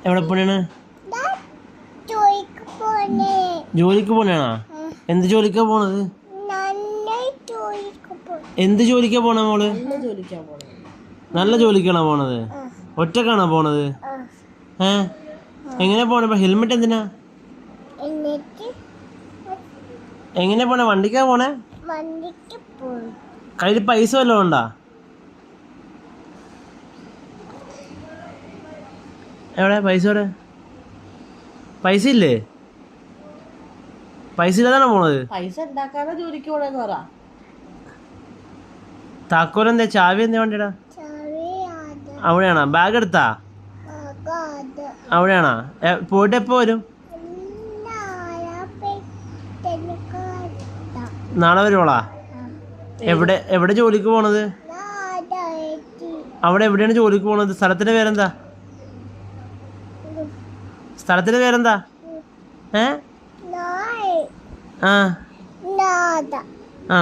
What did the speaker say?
എവിടെ പോണേണ്? ജോലിക്ക് പോണേണോ? എന്ത് ജോലിക്കാ പോണത്? എന്ത് ജോലിക്കാ പോണേ മോള്? നല്ല ജോലിക്കാണോ പോണത്? ഒറ്റക്കാണോ പോണത്? എങ്ങനെ പോണേ? ഹെൽമെറ്റ് എന്തിനാ? എങ്ങനെ പോണേ? വണ്ടിക്കാ പോണേ? കയ്യിൽ പൈസ വല്ലതും ഉണ്ടാ? എവിടെ പൈസ? എവിടെ പൈസ ഇല്ലേ? പൈസ ഇല്ലാതാണോ പോണത്? പൈസ ഉണ്ടാക്കാതെ ജോലിക്ക് പോണെന്ന് പറ. താക്കോലെന്താ? ചാവി എന്താ വണ്ടിയുടെ? അവിടെയാണോ? ബാഗ് എടുത്താ? അവിടെയാണോ? പോയിട്ട് എപ്പോ വരും? നാളെ വരുവോളാ? എവിടെ ജോലിക്ക് പോണത്? അവിടെ എവിടെയാണ് ജോലിക്ക് പോണത്? സ്ഥലത്തിന്റെ പേരെന്താ? സ്ഥലത്തിന്റെ പേരെന്താ? ആ ആ